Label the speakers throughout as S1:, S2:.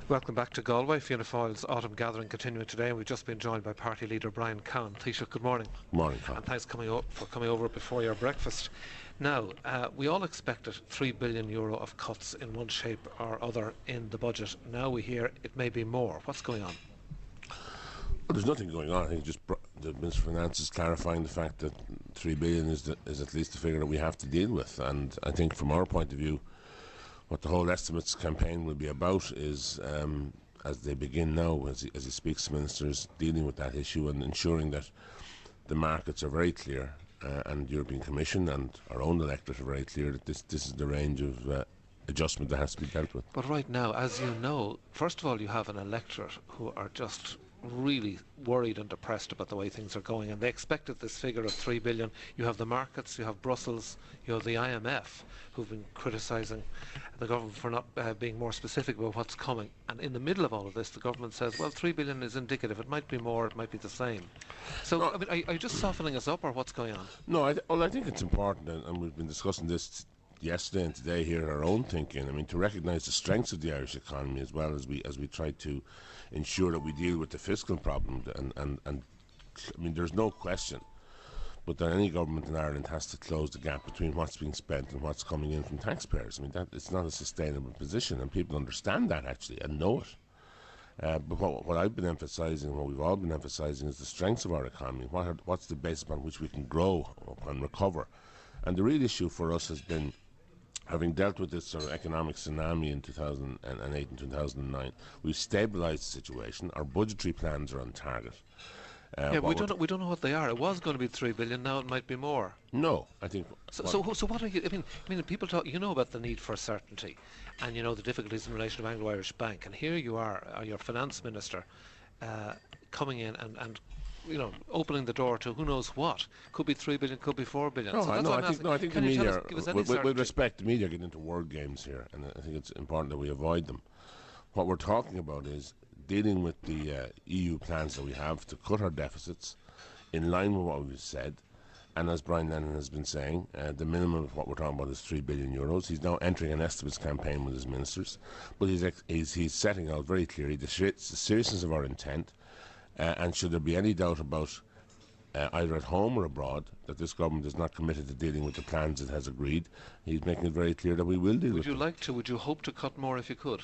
S1: Welcome back to Galway. Fianna Fáil's autumn gathering continuing today, and we've just been joined by party leader Brian Cowen. Taoiseach, good morning.
S2: Morning, Colin.
S1: And thanks for coming over before your breakfast. Now, we all expected €3 billion of cuts in one shape or other in the budget. Now we hear it may be more. What's going on?
S2: Well, there's nothing going on. I think just the Minister of Finance is clarifying the fact that 3 billion is at least the figure that we have to deal with. And I think from our point of view, what the whole estimates campaign will be about is, as they begin now, as he speaks to ministers, dealing with that issue and ensuring that the markets are very clear, and the European Commission and our own electorate are very clear that this is the range of adjustment that has to be dealt with.
S1: But right now, as you know, first of all, you have an electorate who are just really worried and depressed about the way things are going, and they expected this figure of 3 billion. You have the markets, you have Brussels, you have the IMF, who've been criticising the government for not being more specific about what's coming. And in the middle of all of this, the government says, well, 3 billion is indicative. It might be more, it might be the same. So,
S2: No,
S1: I mean, are you just softening us up, or what's going on?
S2: No, I think it's important, and we've been discussing this yesterday and today here in our own thinking. I mean, to recognise the strengths of the Irish economy as well as we try to ensure that we deal with the fiscal problem. And I mean, there's no question but that any government in Ireland has to close the gap between what's being spent and what's coming in from taxpayers. I mean, that it's not a sustainable position, and people understand that actually and know it. But what I've been emphasising, what we've all been emphasising, is the strengths of our economy. What's the basis upon which we can grow and recover? And the real issue for us has been, having dealt with this sort of economic tsunami in 2008 and 2009, we've stabilised the situation. Our budgetary plans are on target.
S1: Yeah, we don't know what they are. It was going to be 3 billion. Now it might be more.
S2: No, I think.
S1: So what are you? I mean, people talk. You know about the need for certainty, and you know the difficulties in relation to Anglo-Irish Bank. And here you are your finance minister, coming in and opening the door to who knows what. Could be 3 billion, could be 4 billion.
S2: No,
S1: So that's
S2: no,
S1: what I'm
S2: I think,
S1: asking.
S2: no, I think the
S1: Can you tell
S2: media,
S1: us, give us any
S2: with
S1: certainty?
S2: respect, the media get into word games here, and I think it's important that we avoid them. What we're talking about is dealing with the EU plans that we have to cut our deficits in line with what we've said. And as Brian Lennon has been saying, the minimum of what we're talking about is €3 billion. He's now entering an estimates campaign with his ministers, but he's setting out very clearly the seriousness of our intent, and should there be any doubt about either at home or abroad that this government is not committed to dealing with the plans it has agreed, he's making it very clear that we will deal with them.
S1: Would you hope to cut more if you could?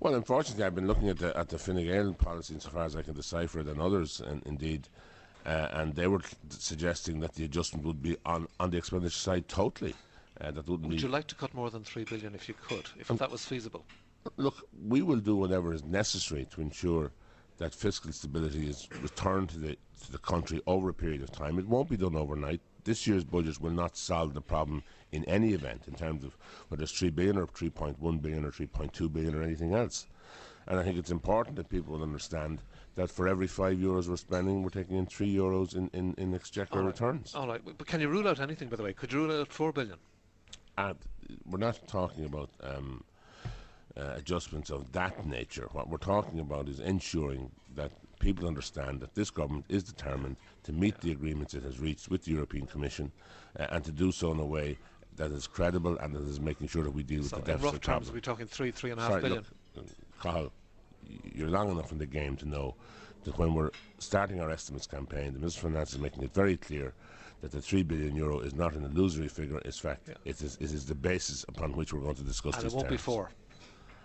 S2: Well, unfortunately, I've been looking at the Fine Gael policy insofar as I can decipher it, and others, and indeed, and they were suggesting that the adjustment would be on the expenditure side totally.
S1: Would you like to cut more than 3 billion if you could, if that was feasible?
S2: Look, we will do whatever is necessary to ensure that fiscal stability is returned to the country over a period of time. It won't be done overnight. This year's budget will not solve the problem in any event in terms of whether it's 3 billion or 3.1 billion or 3.2 billion or anything else. And I think it's important that people will understand that for every €5 we're spending, we're taking in €3 in exchequer returns.
S1: All right, but can you rule out anything, by the way? Could you rule out 4 billion?
S2: And we're not talking about adjustments of that nature. What we're talking about is ensuring that people understand that this government is determined to meet the agreements it has reached with the European Commission, and to do so in a way that is credible and that is making sure that we deal with the deficit
S1: in rough terms,
S2: problem.
S1: we're talking 3.5 billion.
S2: Look, Cathal, you're long enough in the game to know that when we're starting our estimates campaign, the Minister of Finance is making it very clear that the €3 billion is not an illusory figure. In fact, it is the basis upon which we're going to discuss
S1: And
S2: these
S1: it won't be
S2: terms.
S1: 4.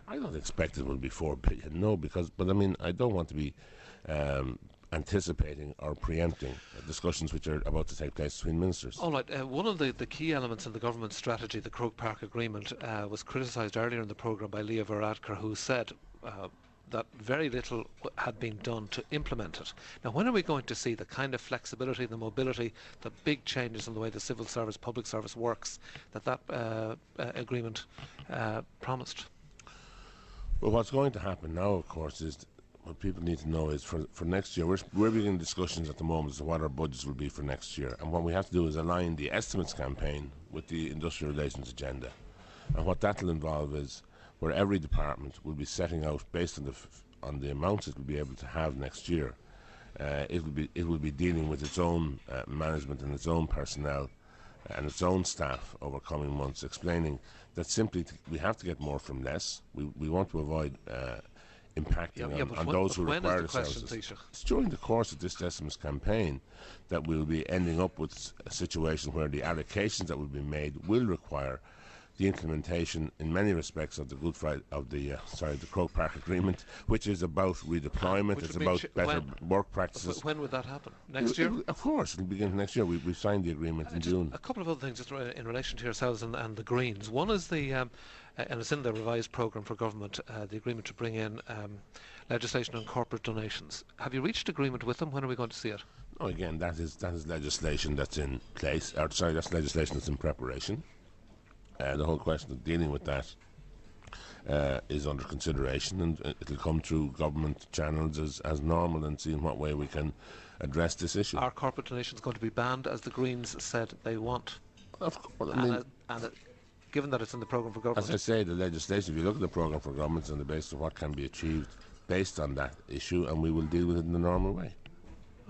S2: I don't expect it will be 4 billion, no, but I mean, I don't want to be anticipating or preempting discussions which are about to take place between ministers.
S1: All right, one of the key elements in the government strategy, the Croke Park Agreement, was criticised earlier in the programme by Leah Varadkar, who said that very little had been done to implement it. Now, when are we going to see the kind of flexibility, the mobility, the big changes in the way the civil service, public service works that agreement promised?
S2: Well, what's going to happen now, of course, is what people need to know is for next year, we're beginning discussions at the moment as to what our budgets will be for next year. And what we have to do is align the estimates campaign with the industrial relations agenda. And what that will involve is where every department will be setting out, based on the amounts it will be able to have next year, it will be dealing with its own management and its own personnel and its own staff over coming months, explaining that simply we have to get more from less. We want to avoid impacting
S1: Yeah, but
S2: on those who
S1: when is
S2: require
S1: the
S2: the
S1: question,
S2: services.
S1: Taoiseach?
S2: It's during the course of this Decimus campaign that we'll be ending up with a situation where the allocations that will be made will require the implementation, in many respects, of the Good Friday the Croke Park Agreement, which is about redeployment. It's about better work practices.
S1: When would that happen? Next year?
S2: Of course, it'll begin next year. We signed the agreement in June.
S1: A couple of other things just in relation to yourselves and the Greens. One is and it's in the revised programme for government, the agreement to bring in legislation on corporate donations. Have you reached agreement with them? When are we going to see it?
S2: Oh, again, that is legislation that's in place. That's legislation that's in preparation. The whole question of dealing with that is under consideration, and it'll come through government channels as normal, and see in what way we can address this issue.
S1: Are corporate donations going to be banned, as the Greens said they want?
S2: Of course,
S1: Given that it's in the programme for government.
S2: As I say, the legislation, if you look at the programme for government, it's on the basis of what can be achieved based on that issue, and we will deal with it in the normal way.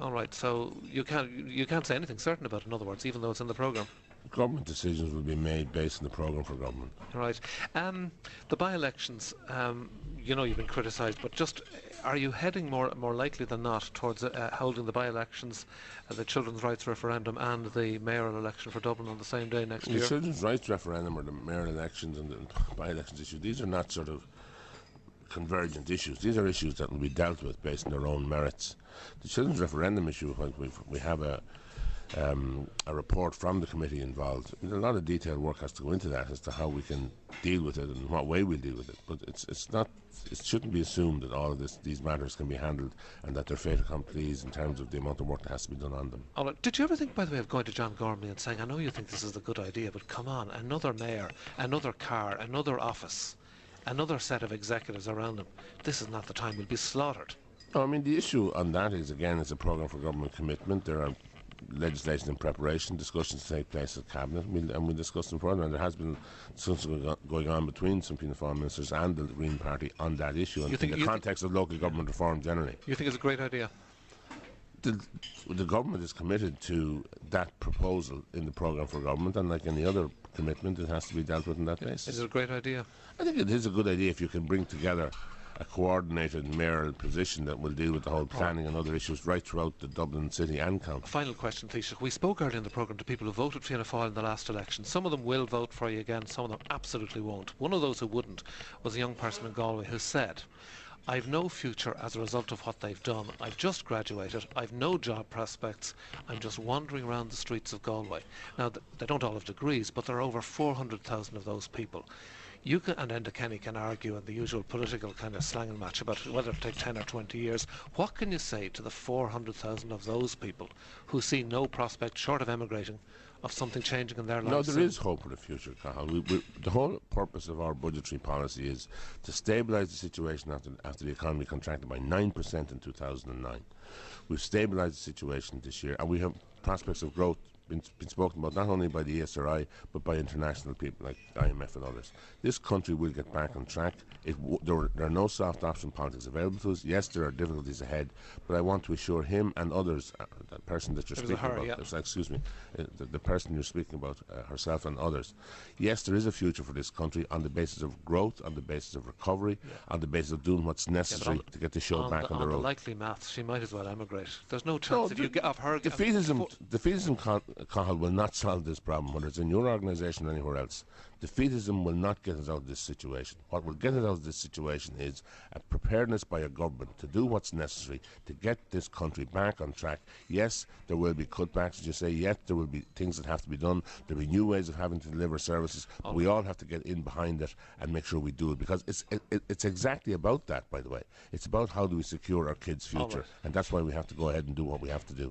S1: All right, so you can't say anything certain about it, in other words, even though it's in the programme.
S2: Government decisions will be made based on the programme for government.
S1: Right. The by-elections, you've been criticised, but just are you heading more likely than not towards holding the by-elections, the children's rights referendum and the mayoral election for Dublin on the same day next year?
S2: The children's rights referendum or the mayoral elections and the by-elections issue, these are not sort of convergent issues. These are issues that will be dealt with based on their own merits. The children's referendum issue, we have a report from the committee involved. A lot of detailed work has to go into that as to how we can deal with it and what way we'll deal with it. But it shouldn't be assumed that all of these matters can be handled and that they're fait accompli in terms of the amount of work that has to be done on them.
S1: All right. Did you ever think, by the way, of going to John Gormley and saying, I know you think this is a good idea, but come on, another mayor, another car, another office, another set of executives around them. This is not the time. We'll be slaughtered.
S2: No, I mean, the issue on that is, again, it's a programme for government commitment. There are legislation in preparation, discussions take place at Cabinet, and we'll discuss them further. And there has been discussions going on between some Fianna Fáil ministers and the Green Party on that issue, and in the context of local government reform generally.
S1: You think it's a great idea?
S2: The government is committed to that proposal in the programme for government, and like any other commitment, it has to be dealt with on that basis.
S1: Is it a great idea?
S2: I think it is a good idea if you can bring together a coordinated mayoral position that will deal with the whole planning and other issues right throughout the Dublin city and county.
S1: Final question, Taoiseach. We spoke earlier in the programme to people who voted Fianna Fáil in the last election. Some of them will vote for you again, some of them absolutely won't. One of those who wouldn't was a young person in Galway who said, I've no future as a result of what they've done. I've just graduated. I've no job prospects. I'm just wandering around the streets of Galway. Now, they don't all have degrees, but there are over 400,000 of those people. You can, and Enda Kenny can argue in the usual political kind of slang and match about whether it take 10 or 20 years. What can you say to the 400,000 of those people who see no prospect, short of emigrating, of something changing in their lives?
S2: No, there is hope for the future, Cathal. The whole purpose of our budgetary policy is to stabilise the situation after the economy contracted by 9% in 2009. We've stabilised the situation this year, and we have prospects of growth been spoken about not only by the ESRI but by international people like IMF and others. This country will get back on track. There are no soft option politics available to us. Yes, there are difficulties ahead, but I want to assure him and others, the person that you're speaking about, excuse me, the person you're speaking about, herself and others. Yes, there is a future for this country on the basis of growth, on the basis of recovery, on the basis of doing what's necessary to get the show back on the road.
S1: On the likely maths, she might as well emigrate. There's no chance of her.
S2: Defeatism, Cathal, will not solve this problem, whether it's in your organisation or anywhere else. Defeatism will not get us out of this situation. What will get us out of this situation is a preparedness by a government to do what's necessary to get this country back on track. Yes, there will be cutbacks, as you say. Yes, there will be things that have to be done. There will be new ways of having to deliver services. But we all have to get in behind it and make sure we do it, because it's exactly about that, by the way. It's about how do we secure our kids' future, and that's why we have to go ahead and do what we have to do.